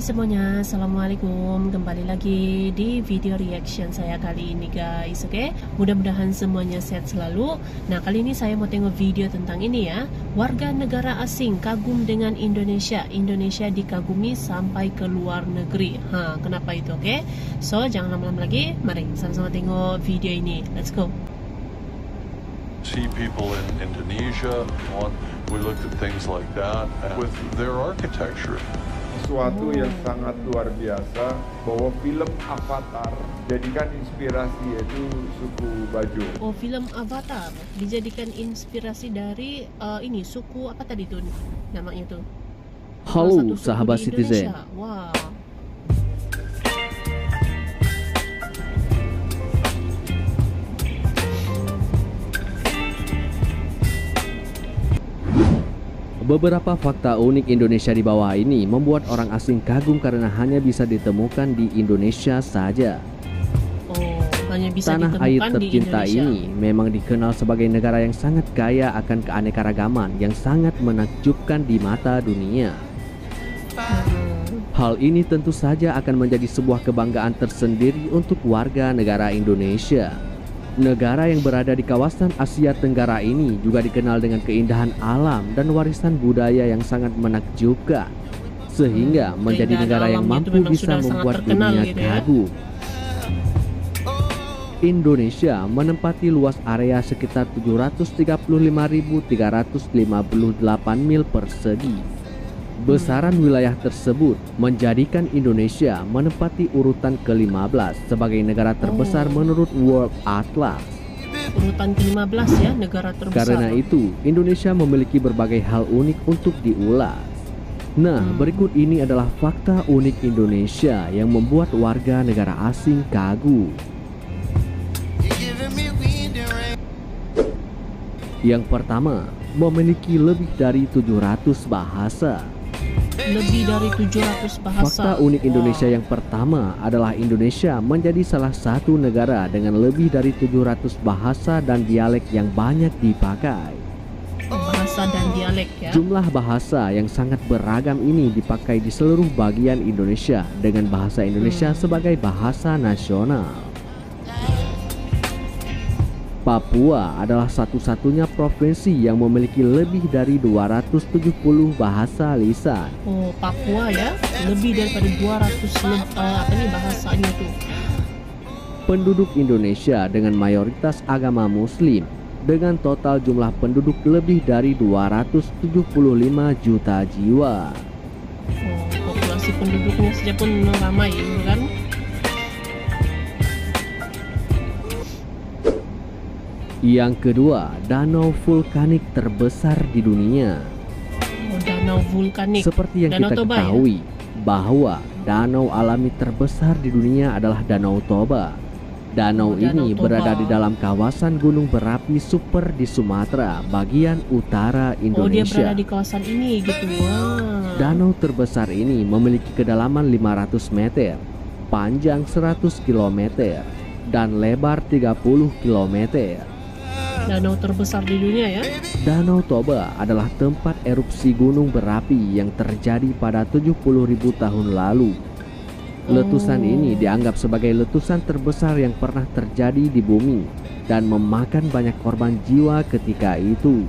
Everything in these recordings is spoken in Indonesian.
semuanya, Assalamualaikum. Kembali lagi di video reaction saya kali ini guys. Oke, mudah-mudahan semuanya sehat selalu. Nah, kali ini saya mau tengok video tentang ini ya. Warga negara asing kagum dengan Indonesia. Indonesia dikagumi sampai ke luar negeri. Kenapa itu? Oke, so jangan lama-lama lagi. Mari sama-sama tengok video ini. Let's go. See people in Indonesia, we looked at things like that and with their architecture. Sesuatu yang sangat luar biasa bahwa film Avatar jadikan inspirasi yaitu suku Bajo. Oh, film Avatar dijadikan inspirasi dari ini suku apa tadi tuh namanya tuh? Halo sahabat Citizen. Wow. Beberapa fakta unik Indonesia di bawah ini membuat orang asing kagum karena hanya bisa ditemukan di Indonesia saja. Oh, hanya bisa Tanah air ditemukan di tercinta Indonesia. ini memang dikenal sebagai negara yang sangat kaya akan keanekaragaman yang sangat menakjubkan di mata dunia. Hal ini tentu saja akan menjadi sebuah kebanggaan tersendiri untuk warga negara Indonesia. Negara yang berada di kawasan Asia Tenggara ini juga dikenal dengan keindahan alam dan warisan budaya yang sangat menakjubkan, sehingga menjadi negara yang mampu bisa membuat dunia kagum. Indonesia menempati luas area sekitar 735.358 mil persegi. Besaran wilayah tersebut menjadikan Indonesia menempati urutan ke-15 sebagai negara terbesar menurut World Atlas. Urutan ke-15 ya, negara terbesar. Karena itu, Indonesia memiliki berbagai hal unik untuk diulas. Nah, berikut ini adalah fakta unik Indonesia yang membuat warga negara asing kagum. Yang pertama, memiliki lebih dari 700 bahasa. Lebih dari 700 bahasa. Fakta unik Indonesia yang pertama adalah Indonesia menjadi salah satu negara dengan lebih dari 700 bahasa dan dialek yang banyak dipakai. Bahasa dan dialek ya. Jumlah bahasa yang sangat beragam ini dipakai di seluruh bagian Indonesia dengan bahasa Indonesia sebagai bahasa nasional. Papua adalah satu-satunya provinsi yang memiliki lebih dari 270 bahasa lisan. Oh, Papua ya, lebih daripada 200 bahasanya tuh. Penduduk Indonesia dengan mayoritas agama Muslim dengan total jumlah penduduk lebih dari 275 juta jiwa. Oh, populasi penduduknya saja pun ramai kan? Yang kedua, danau vulkanik terbesar di dunia. Oh, danau vulkanik. Seperti yang Danau kita Toba, ketahui bahwa danau alami terbesar di dunia adalah Danau Toba. Danau ini Toba berada di dalam kawasan gunung berapi super di Sumatera, bagian utara Oh, dia Indonesia. berada di kawasan ini gitu. Wah. Danau terbesar ini memiliki kedalaman 500 meter, panjang 100 km, dan lebar 30 km. Danau terbesar di dunia ya. Danau Toba adalah tempat erupsi gunung berapi yang terjadi pada 70.000 tahun lalu. Letusan ini dianggap sebagai letusan terbesar yang pernah terjadi di bumi dan memakan banyak korban jiwa ketika itu.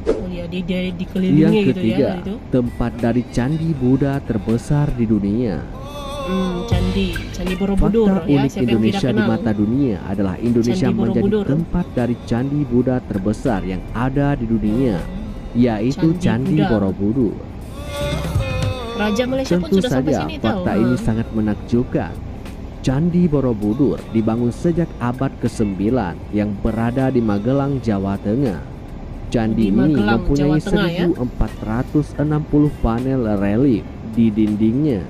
Oh ya, dia dikelilingi Yang gitu ketiga, ya itu. tempat dari candi Buddha terbesar di dunia. Candi Borobudur Fakta ya. unik Siapa yang Indonesia tidak di kenal? mata dunia adalah Indonesia Candi menjadi Borobudur. tempat dari candi Buddha terbesar yang ada di dunia, yaitu Candi Candi Buddha. Borobudur. Raja Malaysia pun Tentu sudah sampai saja sini fakta tahu. ini sangat menakjubkan. Candi Borobudur dibangun sejak abad ke-9 yang berada di Magelang, Jawa Tengah. Candi Di ini Magelang, mempunyai Jawa Tengah, ya? 1460 panel relief di dindingnya.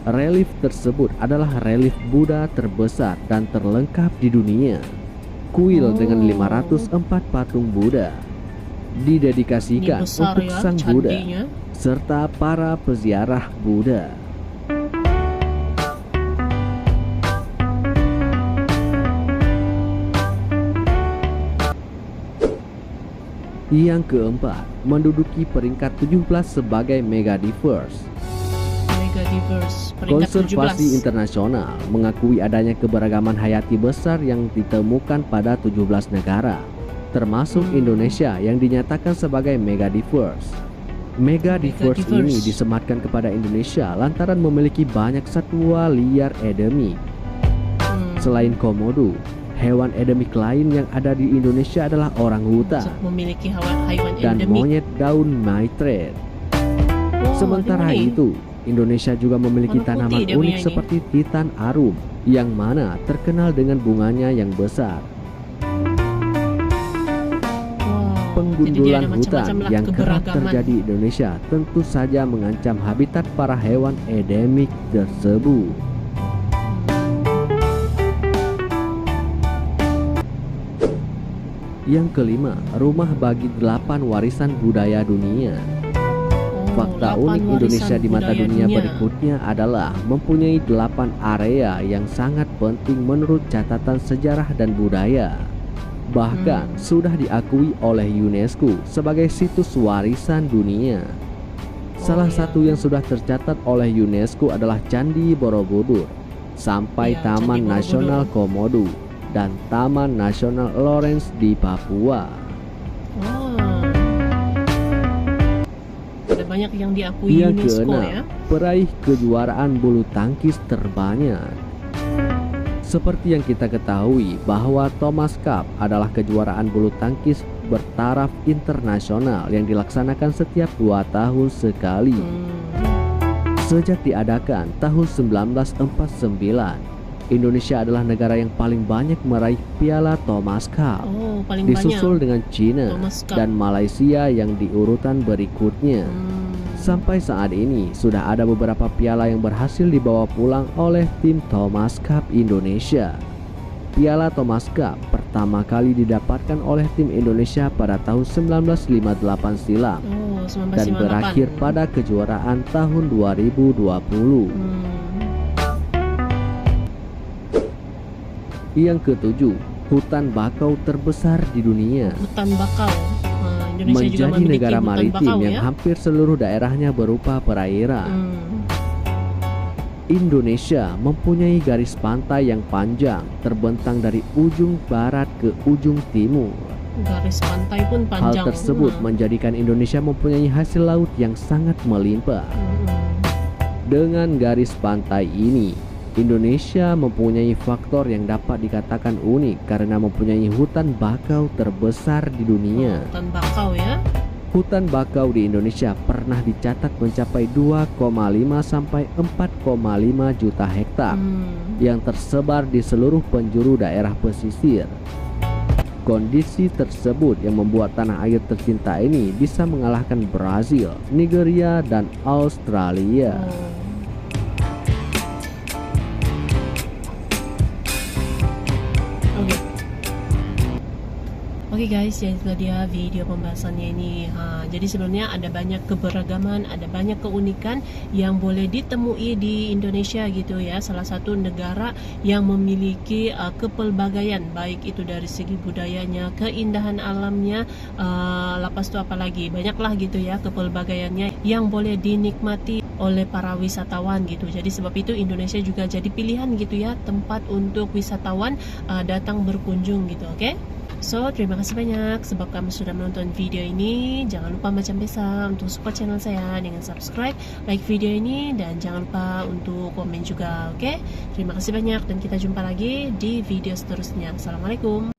Relief tersebut adalah relief Buddha terbesar dan terlengkap di dunia. Kuil dengan 504 patung Buddha didedikasikan Ini besar untuk ya, Sang Buddha candinya. serta para peziarah Buddha. Yang keempat, menduduki peringkat 17 sebagai Megadiverse. Megadiverse peringkat Konservasi 17. internasional mengakui adanya keberagaman hayati besar yang ditemukan pada 17 negara, termasuk Indonesia yang dinyatakan sebagai Megadiverse. Megadiverse ini disematkan kepada Indonesia lantaran memiliki banyak satwa liar endemik. Selain komodo, hewan endemik lain yang ada di Indonesia adalah orangutan Memiliki haiwan dan endemik. monyet daun maitreya. Oh, Sementara dimana? itu, Indonesia juga memiliki Warna putih tanaman dia unik punya ini. seperti titan arum, yang mana terkenal dengan bunganya yang besar. Wow, Penggundulan jadi dia ada hutan macam-macam lah yang kerap keberagaman. terjadi di Indonesia tentu saja mengancam habitat para hewan endemik tersebut. Yang kelima, rumah bagi 8 warisan budaya dunia. Fakta 8 unik Indonesia warisan di mata budaya dunia berikutnya adalah mempunyai 8 area yang sangat penting menurut catatan sejarah dan budaya. Bahkan sudah diakui oleh UNESCO sebagai situs warisan dunia. Salah satu yang sudah tercatat oleh UNESCO adalah Candi Borobudur, sampai Iya, Taman Candi Nasional Komodo dan Taman Nasional Lawrence di Papua. Ada banyak yang diakui Yang UNESCO keenam, ya. peraih kejuaraan bulu tangkis terbanyak. Seperti yang kita ketahui bahwa Thomas Cup adalah kejuaraan bulu tangkis bertaraf internasional yang dilaksanakan setiap 2 tahun sekali. Sejak diadakan tahun 1949, Indonesia adalah negara yang paling banyak meraih piala Thomas Cup, Oh, paling disusul banyak. dengan Cina Thomas Cup. dan Malaysia yang di urutan berikutnya. Sampai saat ini sudah ada beberapa piala yang berhasil dibawa pulang oleh tim Thomas Cup Indonesia. Piala Thomas Cup pertama kali didapatkan oleh tim Indonesia pada tahun 1958 silam Oh, 1958. dan berakhir pada kejuaraan tahun 2020. Yang ketujuh, hutan bakau terbesar di dunia. Hutan bakau. Indonesia juga Menjadi memiliki negara hutan maritim bakau yang ya. hampir seluruh daerahnya berupa perairan. Indonesia mempunyai garis pantai yang panjang, terbentang dari ujung barat ke ujung timur. Garis pantai pun Hal panjang. tersebut menjadikan Indonesia mempunyai hasil laut yang sangat melimpah. Dengan garis pantai ini, Indonesia mempunyai faktor yang dapat dikatakan unik karena mempunyai hutan bakau terbesar di dunia. Hutan bakau ya. Hutan bakau di Indonesia pernah dicatat mencapai 2,5 sampai 4,5 juta hektar yang tersebar di seluruh penjuru daerah pesisir. Kondisi tersebut yang membuat tanah air tercinta ini bisa mengalahkan Brazil, Nigeria, dan Australia. Oke guys, ya itu dia video pembahasannya ini. Jadi sebenarnya ada banyak keberagaman, ada banyak keunikan yang boleh ditemui di Indonesia gitu ya. Salah satu negara yang memiliki kepelbagaian, baik itu dari segi budayanya, keindahan alamnya, lepas itu apalagi banyaklah gitu ya kepelbagaiannya yang boleh dinikmati oleh para wisatawan gitu. Jadi sebab itu Indonesia juga jadi pilihan gitu ya, tempat untuk wisatawan datang berkunjung gitu. Oke? So, terima kasih banyak sebab kamu sudah menonton video ini. Jangan lupa macam biasa untuk support channel saya dengan subscribe, like video ini, dan jangan lupa untuk komen juga, oke? Terima kasih banyak dan kita jumpa lagi di video seterusnya. Assalamualaikum.